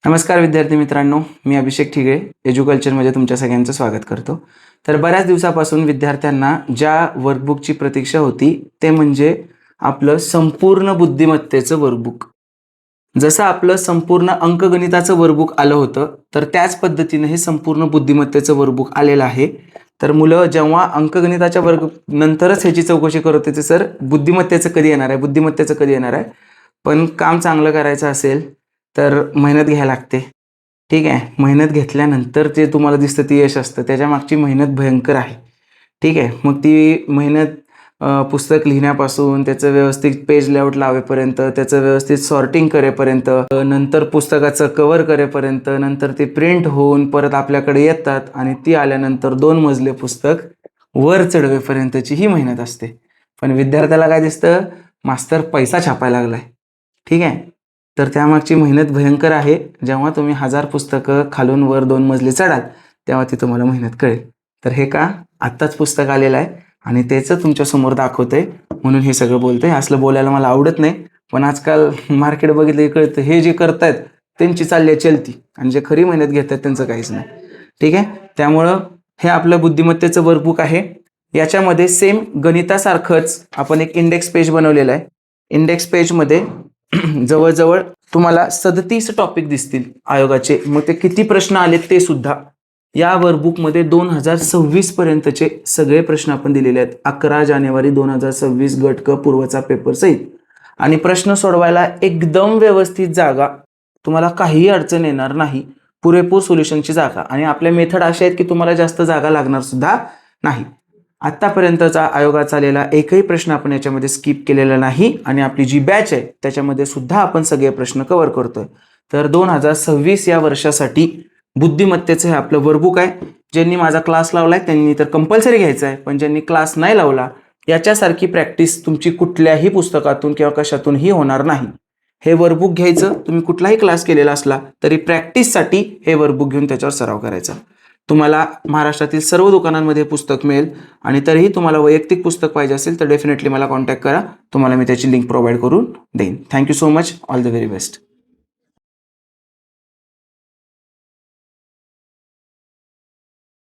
नमस्कार विद्यार्थी मित्रांनो, मी अभिषेक ठिगळे एज्युकल्चरमध्ये तुमच्या सगळ्यांचं स्वागत करतो. तर बऱ्याच दिवसापासून विद्यार्थ्यांना ज्या वर्कबुकची प्रतीक्षा होती ते म्हणजे आपलं संपूर्ण बुद्धिमत्तेचं वर्कबुक. जसं आपलं संपूर्ण अंकगणिताचं वर्कबुक आलं होतं, तर त्याच पद्धतीने हे संपूर्ण बुद्धिमत्तेचं वर्कबुक आलेलं आहे. तर मुलं जेव्हा अंकगणिताच्या वर्ग नंतरच ह्याची चौकशी करत होते, सर बुद्धिमत्तेचं कधी येणार आहे, बुद्धिमत्तेचं कधी येणार आहे. पण काम चांगलं करायचं असेल तर मेहनत घ्यायला लागते. ठीक आहे, मेहनत घेतल्यानंतर जे तुम्हाला दिसतं ते यश असतं. त्याच्या मागची मेहनत भयंकर आहे. ठीक आहे, मग ती मेहनत पुस्तक लिहिण्यापासून त्याचं व्यवस्थित पेज लेआउट लावेपर्यंत, त्याचं व्यवस्थित सॉर्टिंग करेपर्यंत, नंतर पुस्तकाचं कव्हर करेपर्यंत, नंतर ते प्रिंट होऊन परत आपल्याकडे येतात आणि ती आल्यानंतर 2 मजले पुस्तक वर चढवेपर्यंतची ही मेहनत असते. पण विद्यार्थ्याला काय दिसतं, मास्तर पैसा छापायला लागलाय. ठीक आहे, तर त्यामागची मेहनत भयंकर आहे. जेव्हा तुम्ही 1000 पुस्तकं खालून वर 2 मजले चढाल तेव्हा ती तुम्हाला मेहनत कळेल. तर हे का आत्ताच पुस्तक आलेलं आहे आणि त्याचं तुमच्यासमोर दाखवतंय म्हणून हे सगळं बोलतंय. असलं बोलायला मला आवडत नाही, पण आजकाल मार्केट बघितलं की कळतं हे जे करतायत त्यांची चालली आहे चलती आणि जे खरी मेहनत घेतात त्यांचं काहीच नाही. ठीक आहे, त्यामुळं हे आपलं बुद्धिमत्तेचं वर्कबुक आहे. याच्यामध्ये सेम गणितासारखंच आपण एक इंडेक्स पेज बनवलेलं आहे. इंडेक्स पेजमध्ये जवळजवळ तुम्हाला 37 टॉपिक दिसतील आयोगाचे. मग ते किती प्रश्न आलेत ते सुद्धा या वर्कबुकमध्ये 2026 पर्यंतचे सगळे प्रश्न आपण दिलेले आहेत. 11 जानेवारी 2026 गट क पूर्वचा पेपर सहित. आणि प्रश्न सोडवायला एकदम व्यवस्थित जागा, तुम्हाला काहीही अडचण येणार नाही. पुरेपूर सोल्युशनची जागा आणि आपल्या मेथड अशा आहेत की तुम्हाला जास्त जागा लागणार सुद्धा नाही. आत्तापर्यंतचा आयोगाचा आलेला एकही प्रश्न आपण याच्यामध्ये स्किप केलेला नाही आणि आपली जी बॅच आहे त्याच्यामध्ये सुद्धा आपण सगळे प्रश्न कव्हर करतोय. तर 2026 या वर्षासाठी बुद्धिमत्तेचं हे आपलं वर्कबुक आहे. ज्यांनी माझा क्लास लावलाय त्यांनी तर कंपल्सरी घ्यायचा आहे, पण ज्यांनी क्लास नाही लावला याच्यासारखी प्रॅक्टिस तुमची कुठल्याही पुस्तकातून किंवा कशातूनही होणार नाही. हे वर्कबुक घ्यायचं, तुम्ही कुठलाही क्लास केलेला असला तरी प्रॅक्टिससाठी हे वर्कबुक घेऊन त्याच्यावर सराव करायचा. तुम्हाला महाराष्ट्रातील सर्व दुकानांमध्ये पुस्तक मिळेल आणि तरीही तुम्हाला वैयक्तिक पुस्तक पाहिजे असेल तर डेफिनेटली मला कॉन्टॅक्ट करा. तुम्हाला मी त्याची लिंक प्रोव्हाइड करून देईन. Thank you so much. All the very best.